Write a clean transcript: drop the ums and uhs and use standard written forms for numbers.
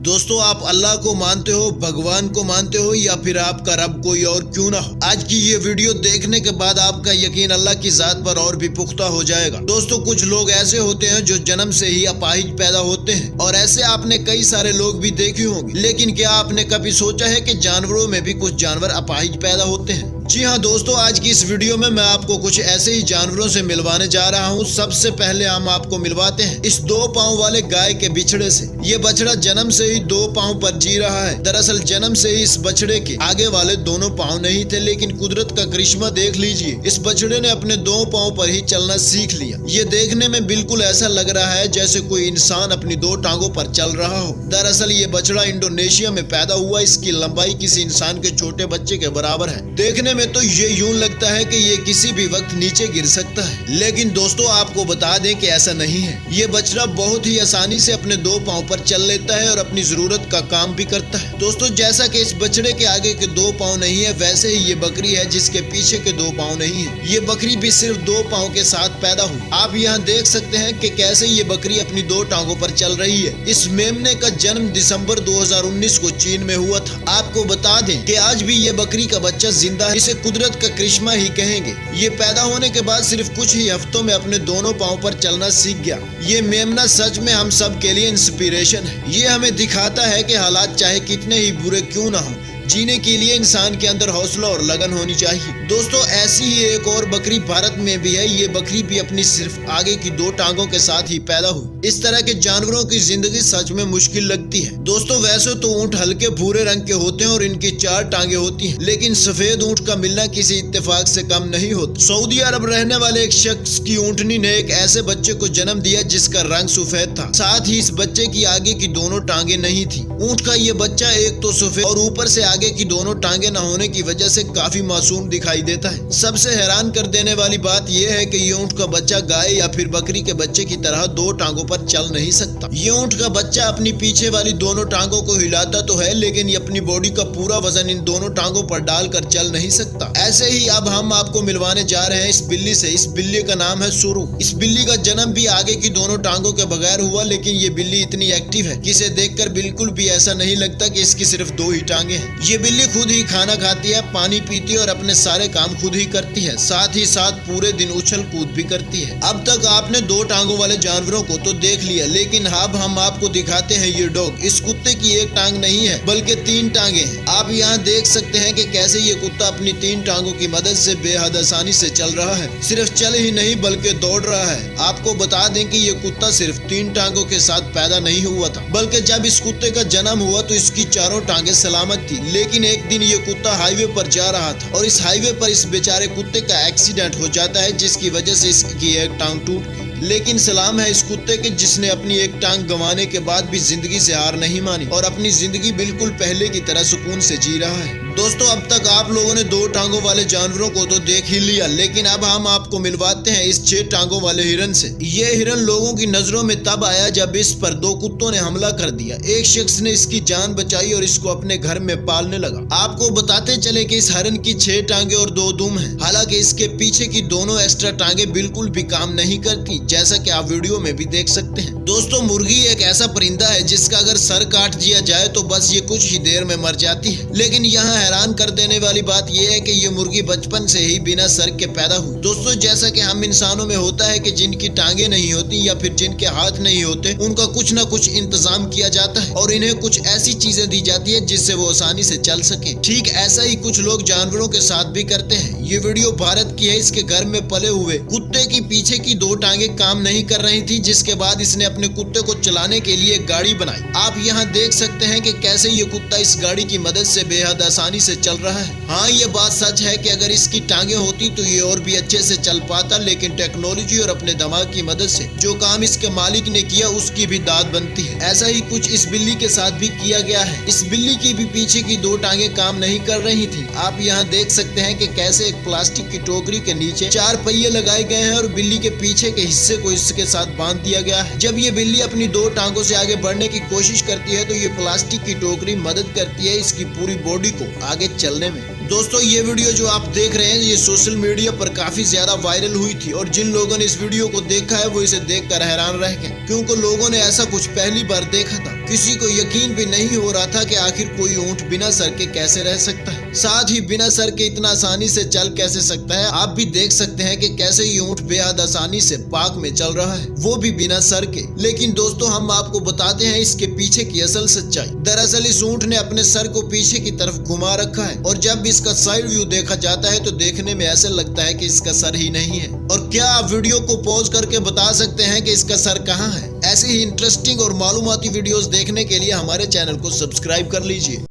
दोस्तों, आप अल्लाह को मानते हो, भगवान को मानते हो या फिर आपका रब कोई और क्यों ना हो, आज की ये वीडियो देखने के बाद आपका यकीन अल्लाह की जात पर और भी पुख्ता हो जाएगा। दोस्तों, कुछ लोग ऐसे होते हैं जो जन्म से ही अपाहिज पैदा होते हैं और ऐसे आपने कई सारे लोग भी देखे होंगे। लेकिन क्या आपने कभी सोचा है कि जानवरों में भी कुछ जानवर अपाहिज पैदा होते हैं? जी हाँ दोस्तों, आज की इस वीडियो में मैं आपको कुछ ऐसे ही जानवरों से मिलवाने जा रहा हूँ। सबसे पहले हम आपको मिलवाते हैं इस 2 पाँव वाले गाय के बिछड़े से। ये बछड़ा जन्म से ही 2 पाँव पर जी रहा है। दरअसल जन्म से ही इस बछड़े के आगे वाले दोनों पाँव नहीं थे, लेकिन कुदरत का करिश्मा देख लीजिए, इस बछड़े ने अपने 2 पाँव पर ही चलना सीख लिया। ये देखने में बिल्कुल ऐसा लग रहा है जैसे कोई इंसान अपनी 2 टांगों पर चल रहा हो। दरअसल ये बछड़ा इंडोनेशिया में पैदा हुआ। इसकी लंबाई किसी इंसान के छोटे बच्चे के बराबर है। देखने में तो ये यूं लगता है कि ये किसी भी वक्त नीचे गिर सकता है, लेकिन दोस्तों आपको बता दें कि ऐसा नहीं है। ये बछड़ा बहुत ही आसानी से अपने 2 पाँव पर चल लेता है और अपनी जरूरत का काम भी करता है। दोस्तों, जैसा कि इस बछड़े के आगे के 2 पाँव नहीं है, वैसे ही ये बकरी है जिसके पीछे के 2 पाँव नहीं है। ये बकरी भी सिर्फ 2 पाँव के साथ पैदा हुई। आप यहाँ देख सकते हैं कि कैसे ये बकरी अपनी 2 टांगों पर चल रही है। इस मेमने का जन्म दिसंबर 2019 को चीन में हुआ था। आपको बता दें कि आज भी ये बकरी का बच्चा जिंदा है। इसे कुदरत का करिश्मा ही कहेंगे। ये पैदा होने के बाद सिर्फ कुछ ही हफ्तों में अपने दोनों पाँव पर चलना सीख गया। ये मेमना सच में हम सब के लिए इंस्पिरेशन है। ये हमें दिखाता है कि हालात चाहे कितने ही बुरे क्यों ना हो, जीने के लिए इंसान के अंदर हौसला और लगन होनी चाहिए। दोस्तों, ऐसी ही एक और बकरी भारत में भी है। ये बकरी भी अपनी सिर्फ आगे की 2 टांगों के साथ ही पैदा हुई। इस तरह के जानवरों की जिंदगी सच में मुश्किल लगती है। दोस्तों, वैसे तो ऊंट हल्के भूरे रंग के होते हैं और इनकी 4 टांगे होती हैं, लेकिन सफेद ऊंट का मिलना किसी इत्तेफाक से कम नहीं होता। सऊदी अरब रहने वाले एक शख्स की ऊंटनी ने एक ऐसे बच्चे को जन्म दिया जिसका रंग सफेद था। साथ ही इस बच्चे की आगे की दोनों टांगे नहीं थी। ऊंट का ये बच्चा एक तो सफेद और ऊपर से आगे की दोनों टांगे न होने की वजह से काफी मासूम दिखाई देता है। सबसे हैरान कर देने वाली बात यह है कि ये ऊंट का बच्चा गाय या फिर बकरी के बच्चे की तरह 2 टांगों पर चल नहीं सकता। ये ऊंट का बच्चा अपनी पीछे वाली दोनों टांगों को हिलाता तो है, लेकिन ये अपनी बॉडी का पूरा वजन इन दोनों टांगों पर डालकर चल नहीं सकता। ऐसे ही अब हम आपको मिलवाने जा रहे हैं इस बिल्ली से। इस बिल्ली का नाम है सुरु। इस बिल्ली का जन्म भी आगे की दोनों टांगों के बगैर हुआ, लेकिन ये बिल्ली इतनी एक्टिव है कि इसे देखकर बिल्कुल भी ऐसा नहीं लगता कि इसकी सिर्फ 2 ही टांगे हैं। ये बिल्ली खुद ही खाना खाती है, पानी पीती है और अपने सारे काम खुद ही करती है। साथ ही साथ पूरे दिन उछल कूद भी करती है। अब तक आपने 2 टांगों वाले जानवरों को तो देख लिया, लेकिन अब हम आपको दिखाते हैं ये डॉग। इस कुत्ते की 1 टांग नहीं है बल्कि 3 टांगे हैं। आप यहाँ देख सकते हैं कि कैसे ये कुत्ता अपनी 3 टांगों की मदद से बेहद आसानी से चल रहा है। सिर्फ चल ही नहीं बल्कि दौड़ रहा है। आपको बता दें कि ये कुत्ता सिर्फ 3 टांगों के साथ पैदा नहीं हुआ था, बल्कि जब इस कुत्ते का जन्म हुआ तो इसकी 4 टांगे सलामत थी। लेकिन एक दिन ये कुत्ता हाईवे पर जा रहा था और इस हाईवे पर इस बेचारे कुत्ते का एक्सीडेंट हो जाता है, जिसकी वजह से इसकी 1 टांग टूट गई। लेकिन सलाम है इस कुत्ते के जिसने अपनी 1 टांग गंवाने के बाद भी जिंदगी से हार नहीं मानी और अपनी जिंदगी बिल्कुल पहले की तरह सुकून से जी रहा है। दोस्तों, अब तक आप लोगों ने 2 टांगों वाले जानवरों को तो देख ही लिया, लेकिन अब हम आपको मिलवाते हैं इस 6 टांगों वाले हिरन से। ये हिरन लोगों की नजरों में तब आया जब इस पर 2 कुत्तों ने हमला कर दिया। एक शख्स ने इसकी जान बचाई और इसको अपने घर में पालने लगा। आपको बताते चले कि इस हिरन की 6 टांगे और 2 दुम हैं। हालांकि इसके पीछे की दोनों एक्स्ट्रा टांगे बिल्कुल भी काम नहीं करती, जैसा कि आप वीडियो में भी देख सकते हैं। दोस्तों, मुर्गी एक ऐसा परिंदा है जिसका अगर सर काट दिया जाए तो बस ये कुछ ही देर में मर जाती है। लेकिन यहाँ हैरान कर देने वाली बात यह है कि ये मुर्गी बचपन से ही बिना सर के पैदा हुई। दोस्तों, जैसा कि हम इंसानों में होता है कि जिनकी टांगे नहीं होती या फिर जिनके हाथ नहीं होते, उनका कुछ ना कुछ इंतजाम किया जाता है और इन्हें कुछ ऐसी चीजें दी जाती है जिससे वो आसानी से चल सके। ठीक ऐसा ही कुछ लोग जानवरों के साथ भी करते हैं। ये वीडियो भारत की है। इसके घर में पले हुए कुत्ते की पीछे की 2 टांगे काम नहीं कर रही थी, जिसके बाद इसने अपने कुत्ते को चलाने के लिए एक गाड़ी बनाई। आप यहाँ देख सकते हैं कि कैसे ये कुत्ता इस गाड़ी की मदद से बेहद आसानी से चल रहा है। हाँ, ये बात सच है कि अगर इसकी टांगे होती तो ये और भी अच्छे से चल पाता, लेकिन टेक्नोलॉजी और अपने दिमाग की मदद से जो काम इसके मालिक ने किया उसकी भी दाद बनती है। ऐसा ही कुछ इस बिल्ली के साथ भी किया गया है। इस बिल्ली की भी पीछे की 2 टांगे काम नहीं कर रही थी। आप यहाँ देख सकते हैं कि कैसे एक प्लास्टिक की टोकरी के नीचे 4 पहिए लगाए गए हैं और बिल्ली के पीछे के हिस्से को इसके साथ बांध दिया गया है। जब ये बिल्ली अपनी 2 टांगों से आगे बढ़ने की कोशिश करती है तो ये प्लास्टिक की टोकरी मदद करती है इसकी पूरी बॉडी को आगे चलने में। दोस्तों ये वीडियो जो आप देख रहे हैं ये सोशल मीडिया पर काफी ज्यादा वायरल हुई थी और जिन लोगों ने इस वीडियो को देखा है वो इसे देखकर हैरान रह गए, क्योंकि लोगों ने ऐसा कुछ पहली बार देखा था। किसी को यकीन भी नहीं हो रहा था कि आखिर कोई ऊंट बिना सर के कैसे रह सकता है, साथ ही बिना सर के इतना आसानी से चल कैसे सकता है। आप भी देख सकते हैं कि कैसे ये ऊंट बेहद आसानी से पार्क में चल रहा है, वो भी बिना सर के। लेकिन दोस्तों हम आपको बताते हैं इसके पीछे की असल सच्चाई। दरअसल इस ऊंट ने अपने सर को पीछे की तरफ घुमा रखा है और जब इसका साइड व्यू देखा जाता है तो देखने में ऐसा लगता है कि इसका सर ही नहीं है। और क्या आप वीडियो को पॉज करके बता सकते हैं कि इसका सर कहाँ है? ऐसे ही इंटरेस्टिंग और मालूमाती वीडियोस देखने के लिए हमारे चैनल को सब्सक्राइब कर लीजिए।